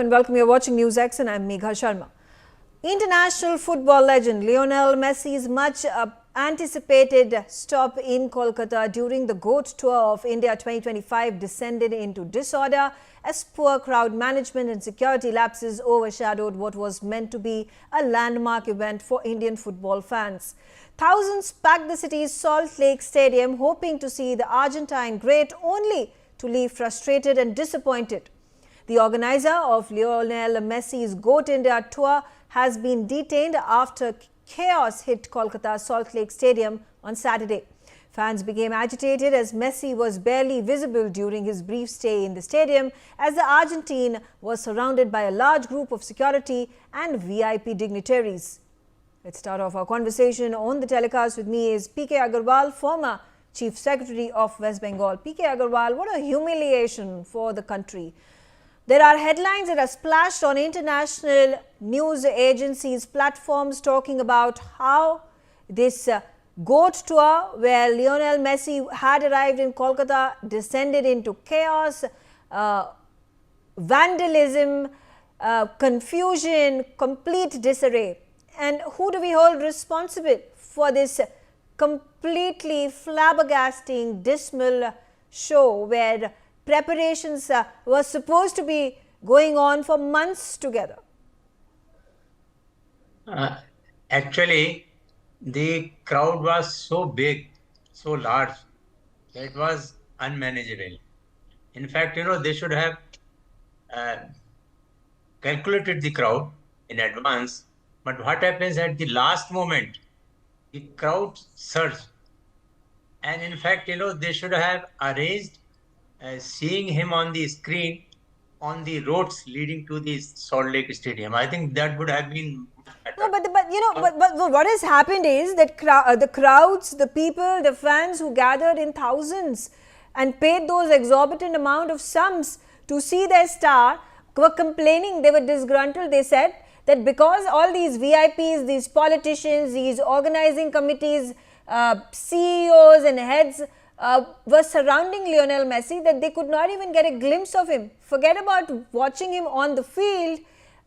and welcome. You're watching NewsX and I'm Megha Sharma. International football legend Lionel Messi's much anticipated stop in Kolkata during the G.O.A.T tour of India 2025 descended into disorder as poor crowd management and security lapses overshadowed what was meant to be a landmark event for Indian football fans. Thousands packed the city's Salt Lake Stadium hoping to see the Argentine great, only to leave frustrated and disappointed. The organizer of Lionel Messi's G.O.A.T India tour has been detained after chaos hit Kolkata Salt Lake Stadium on Saturday. Fans became agitated as Messi was barely visible during his brief stay in the stadium, as the Argentine was surrounded by a large group of security and VIP dignitaries. Let's start off our conversation on the telecast. With me is P.K. Agarwal, former Chief Secretary of West Bengal. P.K. Agarwal, what a humiliation for the country. There are headlines that are splashed on international news agencies' platforms talking about how this G.O.A.T tour, where Lionel Messi had arrived in Kolkata, descended into chaos, vandalism, confusion, complete disarray. And who do we hold responsible for this completely flabbergasting, dismal show where preparations were supposed to be going on for months together? Actually, the crowd was so big, so large, that it was unmanageable. In fact, they should have calculated the crowd in advance. But what happens at the last moment, the crowd surged. And in fact, they should have arranged seeing him on the screen on the roads leading to the Salt Lake Stadium. I think that would have been much better. No, but what has happened is that the crowds, the people, the fans who gathered in thousands and paid those exorbitant amount of sums to see their star were complaining. They were disgruntled. They said that because all these VIPs, these politicians, these organizing committees, CEOs and heads were surrounding Lionel Messi, that they could not even get a glimpse of him. Forget about watching him on the field.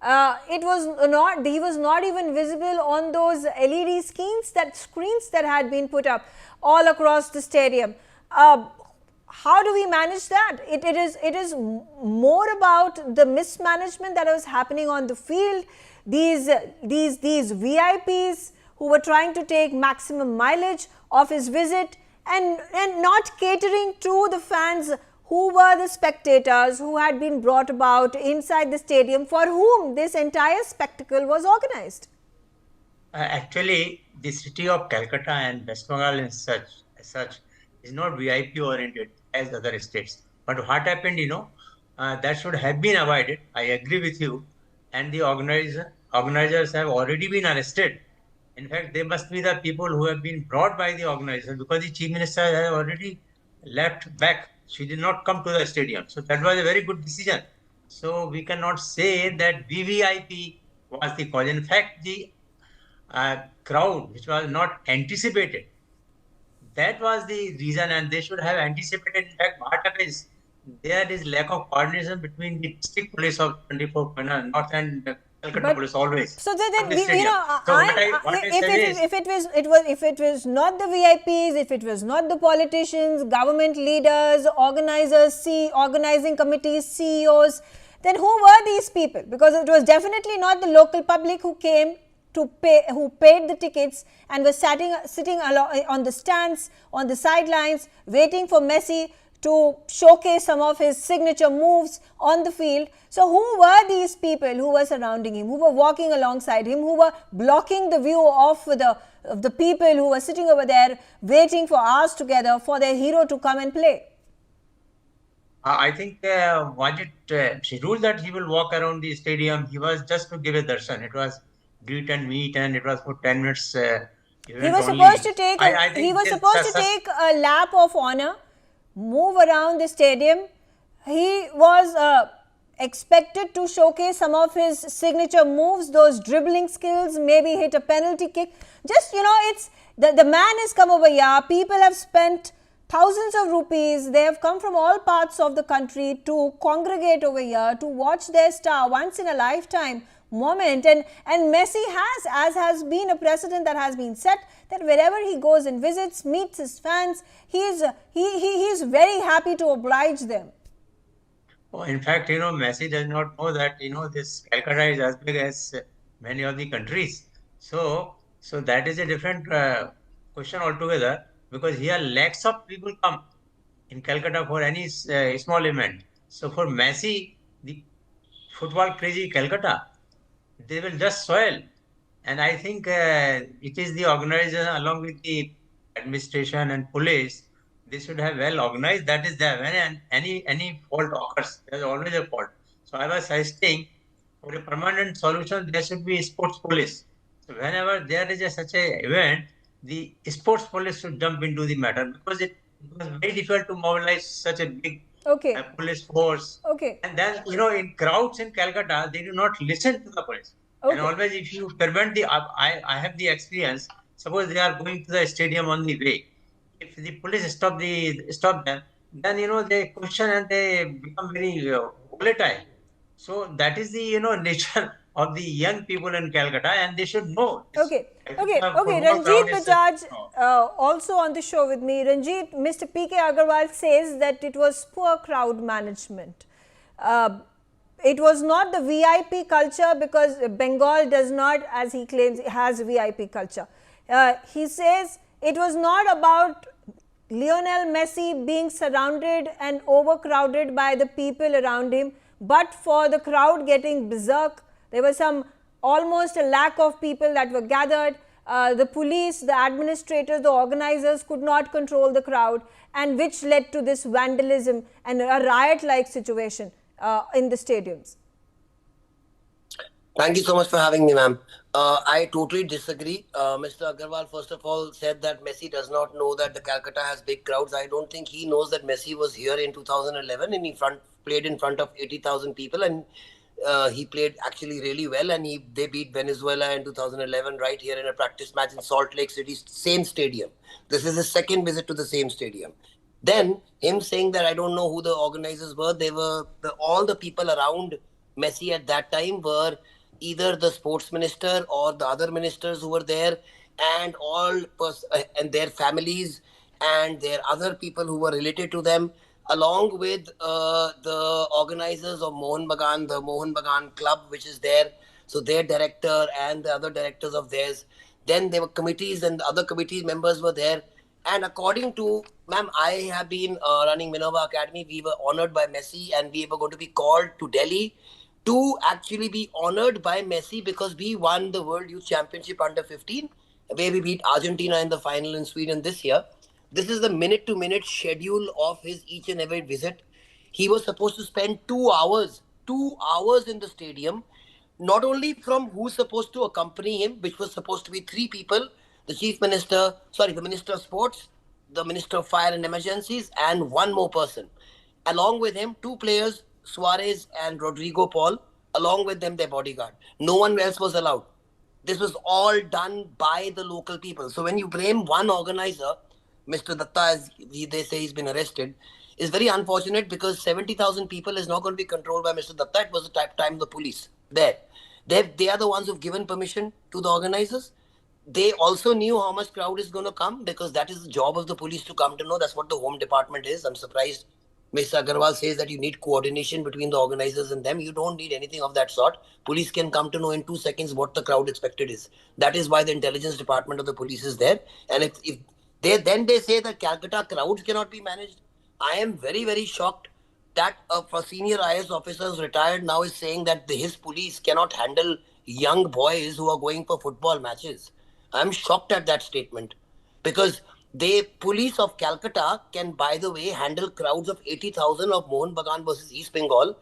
He was not even visible on those LED screens that had been put up all across the stadium. How do we manage that? It is more about the mismanagement that was happening on the field. These VIPs who were trying to take maximum mileage of his visit and not catering to the fans who were the spectators who had been brought about inside the stadium, for whom this entire spectacle was organized. Actually, the city of Calcutta and West Bengal as such is not VIP oriented as other states. But what happened, that should have been avoided. I agree with you. And the organizers have already been arrested. In fact, they must be the people who have been brought by the organizer, because the chief minister has already left back. She did not come to the stadium. So that was a very good decision. So we cannot say that VVIP was the cause. In fact, the crowd, which was not anticipated, that was the reason, and they should have anticipated. In fact, what happens, there is lack of coordination between the district police of 24 North and Calcutta police always. So then, if it was not the VIPs, if it was not the politicians, government leaders, organizers, organizing committees, CEOs, then who were these people? Because it was definitely not the local public who came to pay, who paid the tickets and were sitting on the stands, on the sidelines, waiting for Messi to showcase some of his signature moves on the field. So who were these people who were surrounding him, who were walking alongside him, who were blocking the view of the people who were sitting over there waiting for hours together for their hero to come and play? I think was it scheduled that he will walk around the stadium? He was just to give a darshan. It was greet and meet, and it was for 10 minutes. He was supposed to take a lap of honor, move around the stadium. He was expected to showcase some of his signature moves, those dribbling skills, maybe hit a penalty kick. Just, it's the man has come over here. People have spent thousands of rupees. They have come from all parts of the country to congregate over here to watch their star once in a lifetime moment. And Messi as has been a precedent that has been set, that wherever he goes and visits, meets his fans, he is very happy to oblige them. Oh, in fact, Messi does not know that, this Calcutta is as big as many of the countries. So that is a different question altogether, because here lakhs of people come in Calcutta for any small event. So for Messi, the football crazy Calcutta, they will just soil. And I think it is the organizer along with the administration and police. They should have well organized. That is there. When any fault occurs, there is always a fault. So I was suggesting for a permanent solution, there should be sports police. So whenever there is such a event, the sports police should jump into the matter, because it was very difficult to mobilize such a big Okay. police force. Okay. And then, in crowds in Calcutta, they do not listen to the police. And Okay. always, if you prevent I have the experience. Suppose they are going to the stadium on the way. If the police stop them, then they question and they become very volatile. So that is the nature of the young people in Calcutta, and they should know. Okay. Okay. Calcutta Okay. football crowd Ranjit is Bajaj also on the show with me. Ranjit, Mr. P.K. Agarwal says that it was poor crowd management. It was not the VIP culture, because Bengal does not, as he claims, has VIP culture. He says it was not about Lionel Messi being surrounded and overcrowded by the people around him, but for the crowd getting berserk. There was almost a lakh of people that were gathered. The police, the administrators, the organizers could not control the crowd, and which led to this vandalism and a riot-like situation in the stadiums. Thank you so much for having me, ma'am. I totally disagree. Mr. Agarwal, first of all, said that Messi does not know that the Calcutta has big crowds. I don't think he knows that Messi was here in 2011 and he played in front of 80,000 people, and he played actually really well, and they beat Venezuela in 2011 right here in a practice match in Salt Lake City, same stadium. This is his second visit to the same stadium. Then him saying that I don't know who the organizers were. They were all the people around Messi at that time were either the sports minister or the other ministers who were there, and and their families and their other people who were related to them, along with the organizers of the Mohan Bagan Club, which is there. So their director and the other directors of theirs. Then there were committees, and the other committee members were there. And according to, ma'am, I have been running Minerva Academy. We were honored by Messi, and we were going to be called to Delhi to actually be honored by Messi, because we won the World Youth Championship under 15, where we beat Argentina in the final in Sweden this year. This is the minute-to-minute schedule of his each and every visit. He was supposed to spend 2 hours in the stadium, not only from who's supposed to accompany him, which was supposed to be 3 people, the Minister of Sports, the Minister of Fire and Emergencies, and 1 more person. Along with him, 2 players, Suarez and Rodrigo Paul, along with them their bodyguard. No one else was allowed. This was all done by the local people. So when you blame one organizer, Mr. Datta, as they say he's been arrested, is very unfortunate, because 70,000 people is not going to be controlled by Mr. Datta. It was the time of the police there. They are the ones who've given permission to the organizers. They also knew how much crowd is going to come, because that is the job of the police to come to know. That's what the Home Department is. I'm surprised Mr. Agarwal says that you need coordination between the organizers and them. You don't need anything of that sort. Police can come to know in 2 seconds what the crowd expected is. That is why the intelligence department of the police is there. And if they say that Calcutta crowds cannot be managed, I am very, very shocked that a senior IS officer who's retired now is saying that his police cannot handle young boys who are going for football matches. I'm shocked at that statement, because the police of Calcutta can, by the way, handle crowds of 80,000 of Mohan Bagan versus East Bengal,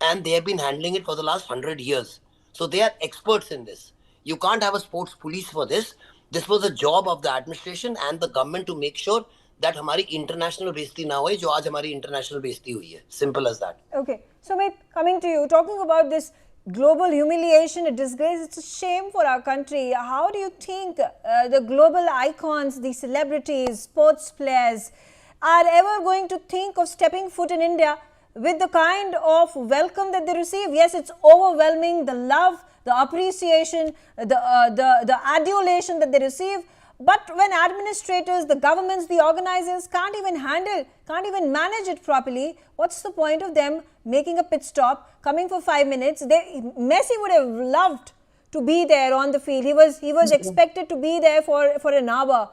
and they have been handling it for the last 100 years. So they are experts in this. You can't have a sports police for this. This was a job of the administration and the government to make sure that हमारी international बेइज्जती ना होए, जो आज हमारी international बेइज्जती हुई है. Simple as that. Okay. So, coming to you, talking about this global humiliation, a disgrace, it's a shame for our country. How do you think the global icons, the celebrities, sports players, are ever going to think of stepping foot in India with the kind of welcome that they receive. Yes, it's overwhelming, the love, the appreciation, the adulation that they receive. But when administrators, the governments, the organizers can't even manage it properly, what's the point of them making a pit stop, coming for 5 minutes? Messi would have loved to be there on the field. He was expected to be there for an hour.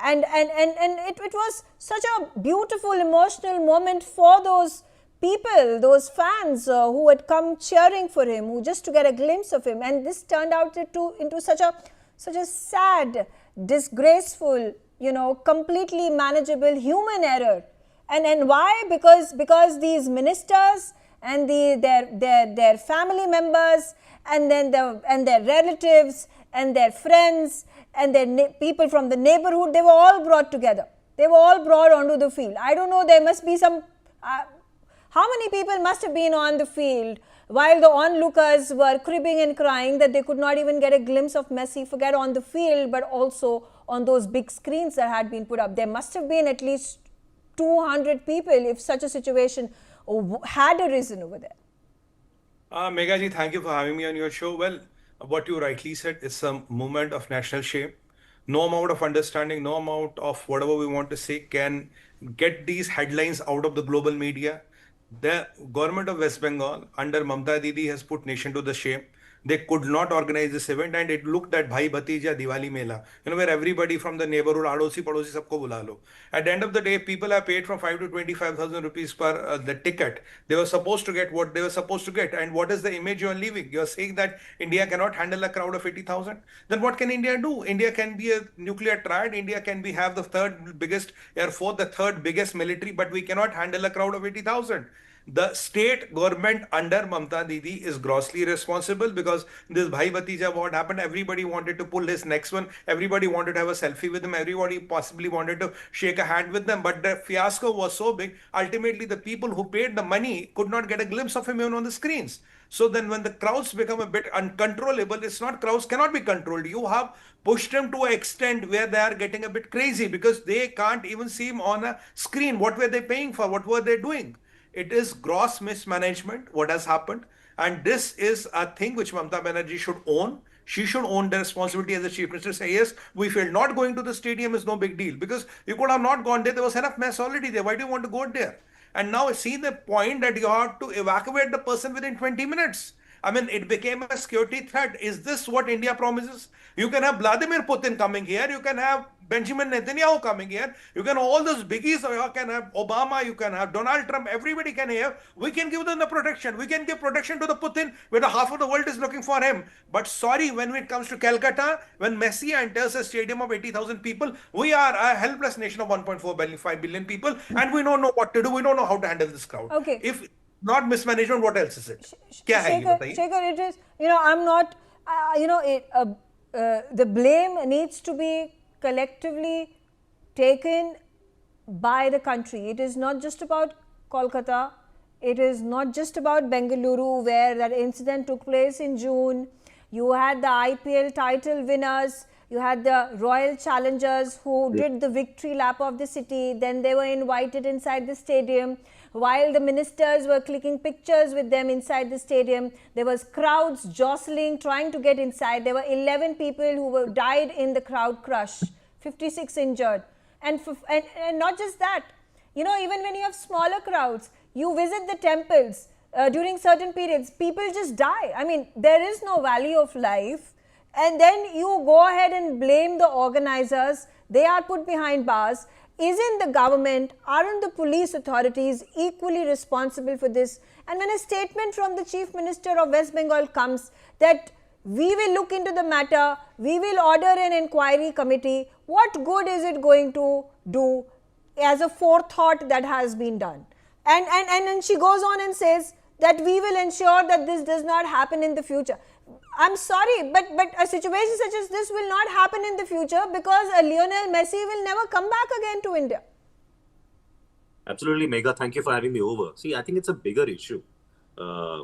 And it was such a beautiful, emotional moment for those people, those fans who had come cheering for him, who just to get a glimpse of him. And this turned out into such a sad, disgraceful, completely manageable human error. And why? Because these ministers and their family members and their relatives and their friends and their people from the neighborhood, they were all brought together. They were all brought onto the field. I don't know, there must be some... how many people must have been on the field while the onlookers were cribbing and crying that they could not even get a glimpse of Messi, forget on the field, but also on those big screens that had been put up. There must have been at least 200 people if such a situation had arisen over there. Megha ji, thank you for having me on your show. Well, what you rightly said is a moment of national shame. No amount of understanding, no amount of whatever we want to say can get these headlines out of the global media. The government of West Bengal under Mamta Didi has put nation to the shame. They could not organize this event, and it looked at Bhai Bhatija Diwali Mela, where everybody from the neighborhood, Adosi, Padosi, sabko bula lo. At the end of the day, people have paid from 5 to 25,000 rupees per the ticket. They were supposed to get what they were supposed to get. And what is the image you are leaving? You are saying that India cannot handle a crowd of 80,000. Then what can India do? India can be a nuclear triad. India can have the third biggest air force, the third biggest military, but we cannot handle a crowd of 80,000. The state government under Mamta Didi is grossly responsible, because this Bhai Bhatija, what happened, everybody wanted to pull his next one. Everybody wanted to have a selfie with him. Everybody possibly wanted to shake a hand with them. But the fiasco was so big, ultimately the people who paid the money could not get a glimpse of him even on the screens. So then when the crowds become a bit uncontrollable, it's not, crowds cannot be controlled. You have pushed them to an extent where they are getting a bit crazy, because they can't even see him on a screen. What were they paying for? What were they doing? It is gross mismanagement what has happened, and this is a thing which Mamata Banerjee should own. She should own the responsibility as a chief minister. Say, yes, we failed. Not going to the stadium is no big deal, because you could have not gone there. There was enough mess already there. Why do you want to go there? And now see the point that you have to evacuate the person within 20 minutes. I mean, it became a security threat. Is this what India promises? You can have Vladimir Putin coming here. You can have Benjamin Netanyahu coming here. You can have all those biggies. You can have Obama. You can have Donald Trump. Everybody can have. We can give them the protection. We can give protection to the Putin, where the half of the world is looking for him. But sorry, when it comes to Calcutta, when Messi enters a stadium of 80,000 people, we are a helpless nation of 1.5 billion people, and we don't know what to do. We don't know how to handle this crowd. Okay. If not mismanagement, what else is it? क्या है ये बताइए? Shekhar, it is, I'm not, the blame needs to be collectively taken by the country. It is not just about Kolkata. It is not just about Bengaluru, where that incident took place in June. You had the IPL title winners. You had the Royal Challengers who did the victory lap of the city. Then they were invited inside the stadium. While the ministers were clicking pictures with them inside the stadium, there was crowds jostling, trying to get inside. There were 11 people who died in the crowd crush, 56 injured. And not just that, even when you have smaller crowds, you visit the temples during certain periods, people just die. I mean, there is no value of life. And then you go ahead and blame the organizers. They are put behind bars. Isn't the government, aren't the police authorities equally responsible for this? And when a statement from the Chief Minister of West Bengal comes that we will look into the matter, we will order an inquiry committee, what good is it going to do as a forethought that has been done? And then she goes on and says that we will ensure that this does not happen in the future. I'm sorry, but a situation such as this will not happen in the future, because Lionel Messi will never come back again to India. Absolutely, Megha. Thank you for having me over. See, I think it's a bigger issue.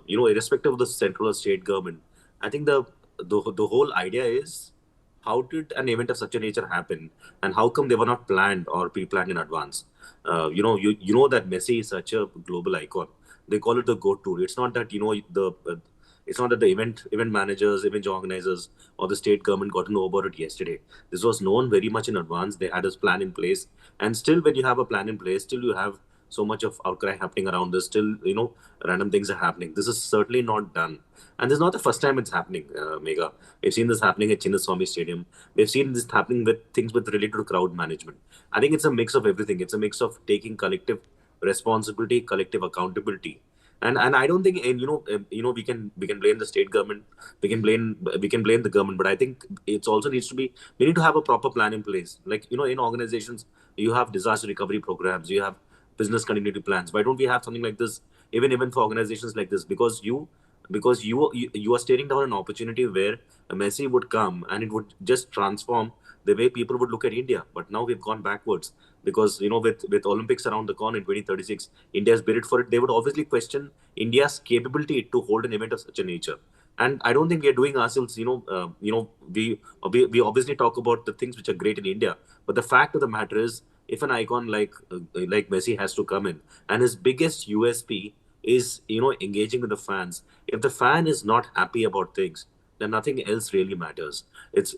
Irrespective of the central or state government, I think the whole idea is, how did an event of such a nature happen, and how come they were not planned or pre-planned in advance? you know that Messi is such a global icon. They call it the G.O.A.T tour. It's not that it's not that the event managers, event organizers, or the state government got to know about it yesterday. This was known very much in advance. They had a plan in place, and still, when you have a plan in place, still you have so much of outcry happening around this. Still, random things are happening. This is certainly not done, and this is not the first time it's happening. Mega, we've seen this happening at Chinnaswamy Stadium. We've seen this happening with things with related to crowd management. I think it's a mix of everything. It's a mix of taking collective responsibility, collective accountability, and I don't think, and we can blame the state government, we can blame the government, but I think it's also needs to be, we need to have a proper plan in place. Like, in organizations, you have disaster recovery programs, you have business continuity plans. Why don't we have something like this, even for organizations like this? Because you are staring down an opportunity where a Messi would come and it would just transform the way people would look at India. But now we've gone backwards because, with Olympics around the corner in 2036, India is bid for it. They would obviously question India's capability to hold an event of such a nature. And I don't think we are doing ourselves, we obviously talk about the things which are great in India, but the fact of the matter is, if an icon like Messi has to come in, and his biggest USP is, engaging with the fans. If the fan is not happy about things, then nothing else really matters. It's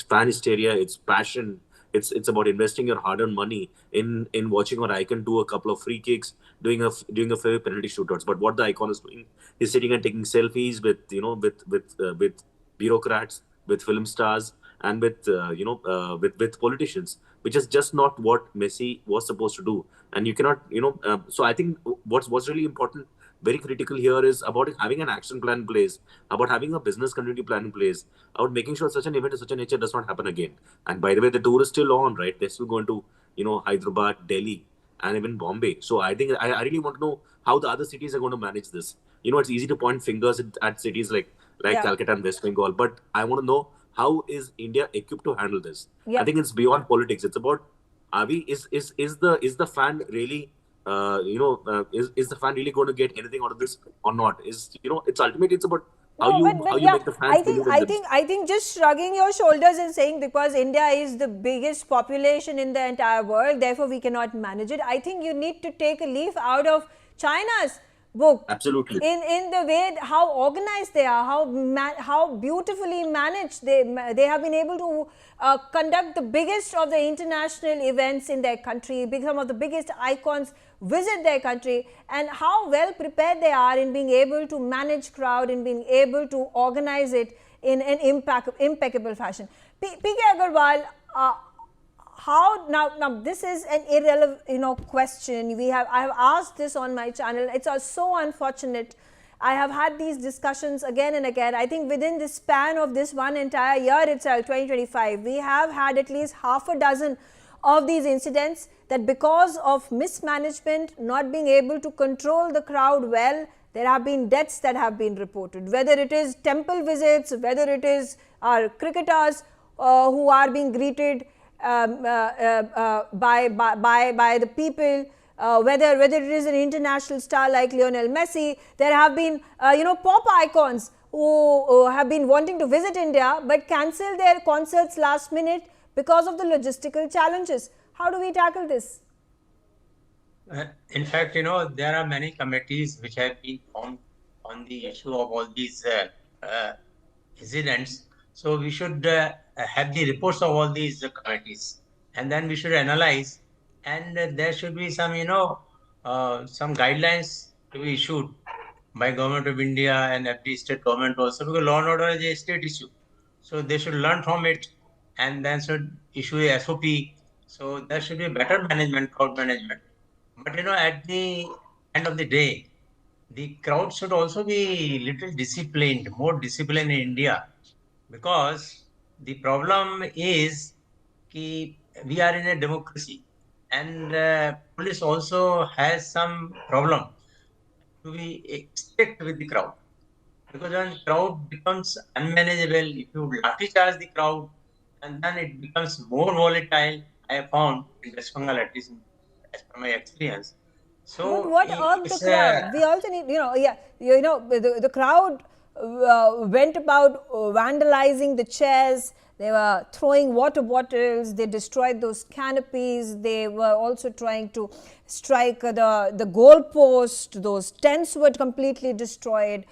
fan hysteria, it's passion, it's about investing your hard-earned money in watching an icon do a couple of free kicks, doing a fair penalty shootouts. But what the icon is doing is sitting and taking selfies with bureaucrats, with film stars, and with politicians, which is just not what Messi was supposed to do. And you cannot, so I think what's really important, very critical here, is about having an action plan in place, about having a business continuity plan in place, about making sure such an event of such a nature does not happen again. And by the way, the tour is still on, right? They're still going to, Hyderabad, Delhi, and even Bombay. So I think I really want to know how the other cities are going to manage this. It's easy to point fingers at cities like Yeah. Calcutta and West Bengal, but I want to know, how is India equipped to handle this? Yeah. I think it's beyond politics. It's about, are we is the fan really is the fan really going to get anything out of this or not? It's ultimately, it's about how No, you but how you yeah, make the fans I think believe in I them. think I think just shrugging your shoulders and saying because India is the biggest population in the entire world, therefore we cannot manage it. I think you need to take a leaf out of China's book Absolutely. in the way how organized they are, how beautifully managed they have been able to conduct the biggest of the international events in their country. Some of the biggest icons visit their country, and how well prepared they are in being able to manage crowd, in being able to organize it in an impeccable fashion. P.K. Agarwal, how now this is an irrelevant question. I have asked this on my channel. It's so unfortunate. I have had these discussions again and again. I think within the span of this one entire year itself, 2025, we have had at least half a dozen of these incidents that because of mismanagement, not being able to control the crowd well, there have been deaths that have been reported. Whether it is temple visits, whether it is our cricketers who are being greeted by the people, whether it is an international star like Lionel Messi. There have been pop icons who have been wanting to visit India but cancel their concerts last minute because of the logistical challenges. How do we tackle this? In fact, there are many committees which have been formed on the issue of all these incidents. So we should have the reports of all these committees, and then we should analyze, and there should be some, some guidelines to be issued by Government of India and every state government also, because law and order is a state issue. So they should learn from it and then should issue a SOP. So there should be better management, crowd management. But at the end of the day, the crowd should also be little disciplined, more disciplined in India, because the problem is that we are in a democracy, and police also has some problem to be strict with the crowd, because when crowd becomes unmanageable, if you lathi charge the crowd, and then it becomes more volatile. I have found in West Bengal, at least as per my experience. But So what irked the it's crowd? We also need, the crowd went about vandalizing the chairs. They were throwing water bottles. They destroyed those canopies. They were also trying to strike the goal post. Those tents were completely destroyed.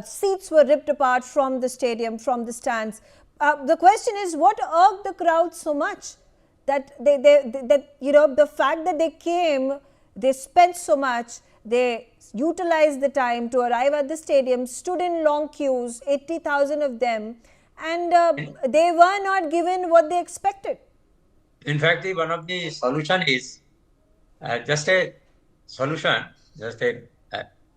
Seats were ripped apart from the stadium, from the stands. The question is, what irked the crowd so much? That the fact that they came, they spent so much, they utilized the time to arrive at the stadium, stood in long queues, 80,000 of them, and they were not given what they expected. In fact, one of the solution is just a solution, just a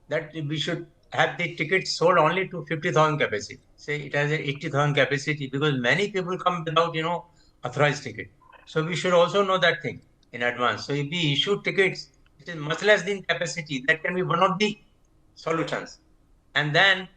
that we should have the tickets sold only to 50,000 capacity. Say it has a 80,000 capacity because many people come without authorized ticket. So we should also know that thing in advance. So if we issue tickets, it is much less than capacity. That can be one of the solutions. And then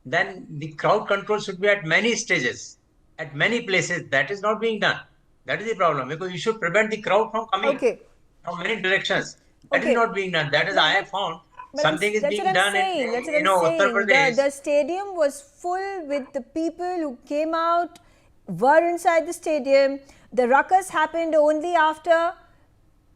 the crowd control should be at many stages, at many places. That is not being done. That is the problem because you should prevent the crowd from coming Okay. from many directions. That Okay. is not being done. That is, I have found something is That's what being I'm done saying. That's what in I'm Uttar saying. Pradesh. The stadium was full with the people who came out, were inside the stadium. The ruckus happened only after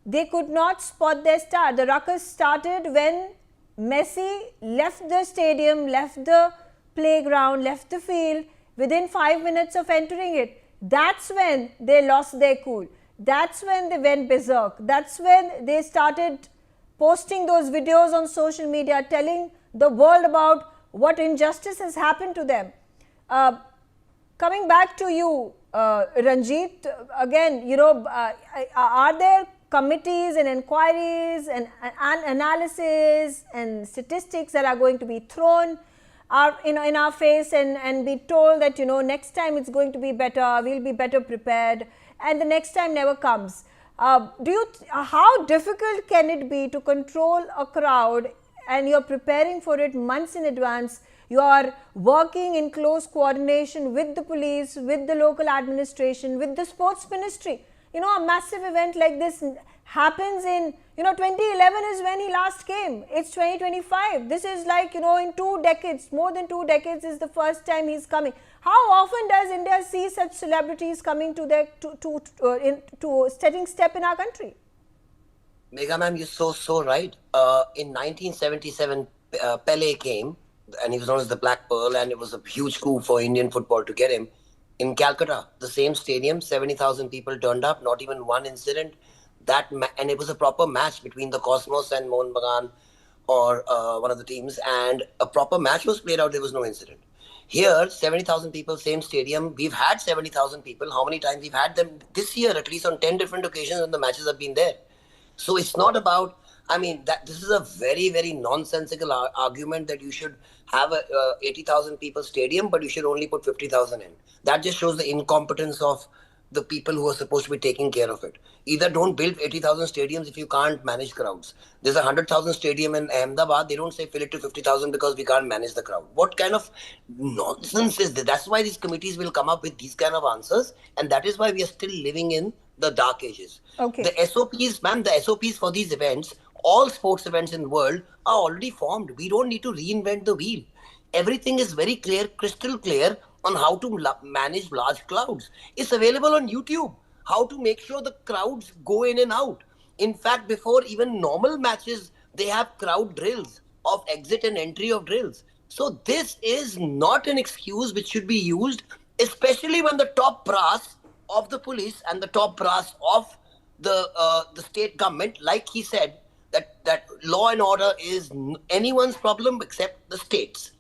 they could not spot their star. The ruckus started when Messi left the stadium, left the playground, left the field within 5 minutes of entering it. That's when they lost their cool. That's when they went berserk. That's when they started posting those videos on social media, telling the world about what injustice has happened to them. Coming back to you, Ranjit, again, are there committees and inquiries and analysis and statistics that are going to be thrown in our face and be told that, next time it's going to be better, we'll be better prepared, and the next time never comes? How difficult can it be to control a crowd, and you're preparing for it months in advance? You are working in close coordination with the police, with the local administration, with the sports ministry. A massive event like this happens in, 2011 is when he last came. It's 2025. This is like, in 2 decades, more than 2 decades is the first time he's coming. How often does India see such celebrities coming to setting step in our country? Megha ma'am, you're so right. In 1977, Pele came, and he was known as the Black Pearl, and it was a huge coup for Indian football to get him. In Calcutta, the same stadium, 70,000 people turned up, not even one incident. And it was a proper match between the Cosmos and Mohun Bagan, or one of the teams, and a proper match was played out. There was no incident. Here, 70,000 people, same stadium. We've had 70,000 people. How many times we've had them this year? At least on 10 different occasions, when the matches have been there. So it's not about. This is a very, very nonsensical argument that you should have a 80,000 people stadium, but you should only put 50,000 in. That just shows the incompetence of the people who are supposed to be taking care of it. Either don't build 80,000 stadiums if you can't manage crowds. There's a 100,000 stadium in Ahmedabad. They don't say fill it to 50,000 because we can't manage the crowd. What kind of nonsense is this? That's why these committees will come up with these kind of answers, and that is why we are still living in the dark ages. Okay. The SOPs, ma'am, the SOPs for these events, all sports events in the world, are already formed. We don't need to reinvent the wheel. Everything is very clear, crystal clear, on how to manage large crowds. It's available on YouTube. How to make sure the crowds go in and out. In fact, before even normal matches, they have crowd drills of exit and entry of drills. So this is not an excuse which should be used, especially when the top brass of the police and the top brass of the state government, like he said, that law and order is anyone's problem except the state's.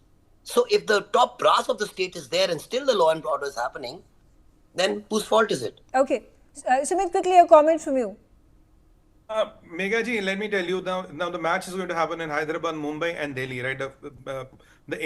So if the top brass of the state is there and still the law and order is happening, then whose fault is it? Okay. Sumit, quickly a comment from you. Megha ji, let me tell you now the match is going to happen in Hyderabad, Mumbai and Delhi, right? The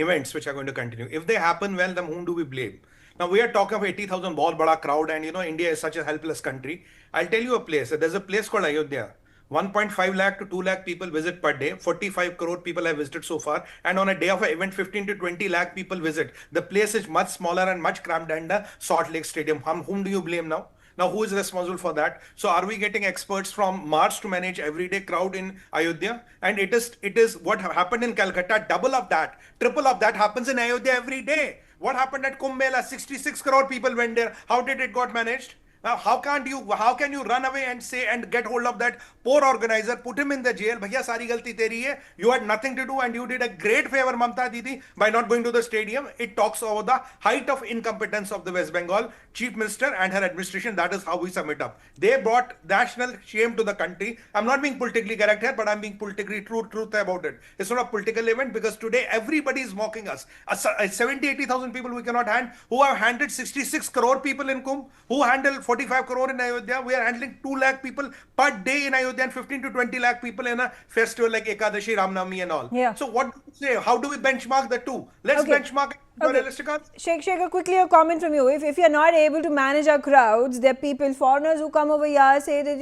events which are going to continue. If they happen well, then whom do we blame? Now we are talking of 80,000 bada crowd, and India is such a helpless country. I'll tell you a place. There's a place called Ayodhya. 1.5 lakh to 2 lakh people visit per day. 45 crore people have visited so far. And on a day of an event, 15 to 20 lakh people visit. The place is much smaller and much cramped than the Salt Lake Stadium. Whom do you blame now? Now, who is responsible for that? So, are we getting experts from Mars to manage everyday crowd in Ayodhya? And it is what happened in Calcutta. Double of that, triple of that happens in Ayodhya every day. What happened at Kumbh Mela? 66 crore people went there. How did it got managed? Now, how can you run away and say and get hold of that poor organizer, put him in the jail? Bhaiya, sari galti teri hai. You had nothing to do and you did a great favor, Mamta Didi, by not going to the stadium. It talks over the height of incompetence of the West Bengal Chief Minister and her administration. That is how we sum it up. They brought national shame to the country. I'm not being politically correct here, but I'm being politically truth about it. It's not a political event because today everybody is mocking us. 70-80,000 people we cannot hand, who have handled 66 crore people in Kumbh, who handle 45 crore in Ayodhya. We are handling 2 lakh people per day in Ayodhya and 15 to 20 lakh people in a festival like Ekadashi, Ramnavami and all. Yeah. So what do we say? How do we benchmark the two? Let's benchmark it to a realistic answer. Shekhar, quickly a comment from you. If you're not able to manage our crowds, there are people, foreigners who come over here say that,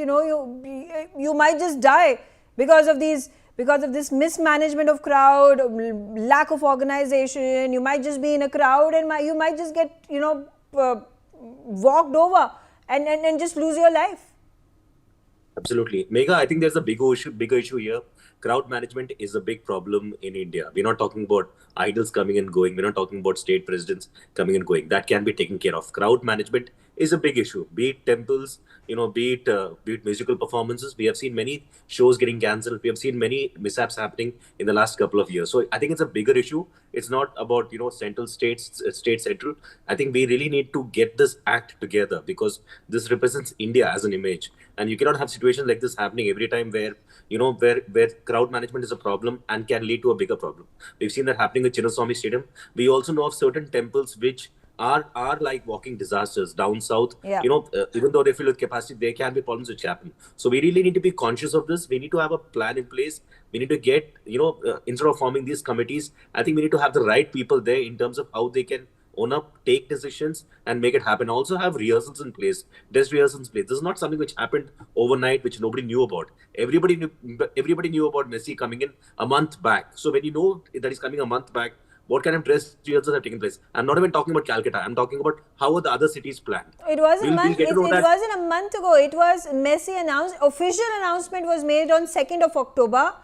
you might just die because of this mismanagement of crowd, lack of organization. You might just be in a crowd and you might just get, walked over and just lose your life. Absolutely. Megha, I think there's a bigger issue here. Crowd management is a big problem in India. We're not talking about idols coming and going. We're not talking about state presidents coming and going. That can be taken care of. Crowd management is a big issue. Be it temples, be it musical performances. We have seen many shows getting cancelled. We have seen many mishaps happening in the last couple of years. So I think it's a bigger issue. It's not about central state central. I think we really need to get this act together because this represents India as an image, and you cannot have situations like this happening every time where where crowd management is a problem and can lead to a bigger problem. We've seen that happening with Chinnaswamy Stadium. We also know of certain temples which are like walking disasters down south. Yeah. Even though they fill with capacity, there can be problems which happen. So we really need to be conscious of this. We need to have a plan in place. We need to get, instead of forming these committees, I think we need to have the right people there in terms of how they can own up, take decisions, and make it happen. Also have rehearsals in place, dress rehearsals in place. This is not something which happened overnight, which nobody knew about. Everybody knew about Messi coming in a month back. So when you know that he's coming a month back, what kind of dress rehearsals have taken place? I'm not even talking about Calcutta. I'm talking about how are the other cities planned. It wasn't a month ago. It was Messi announced. Official announcement was made on 2nd of October.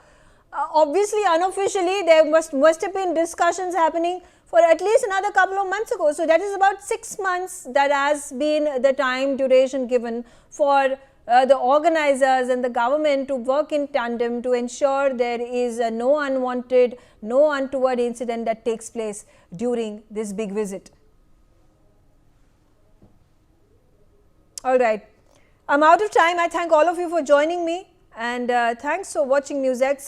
Obviously, unofficially, there must have been discussions happening for at least another couple of months ago. So that is about 6 months that has been the time duration given for the organizers and the government to work in tandem to ensure there is no unwanted, no untoward incident that takes place during this big visit. All right. I'm out of time. I thank all of you for joining me, and thanks for watching NewsX.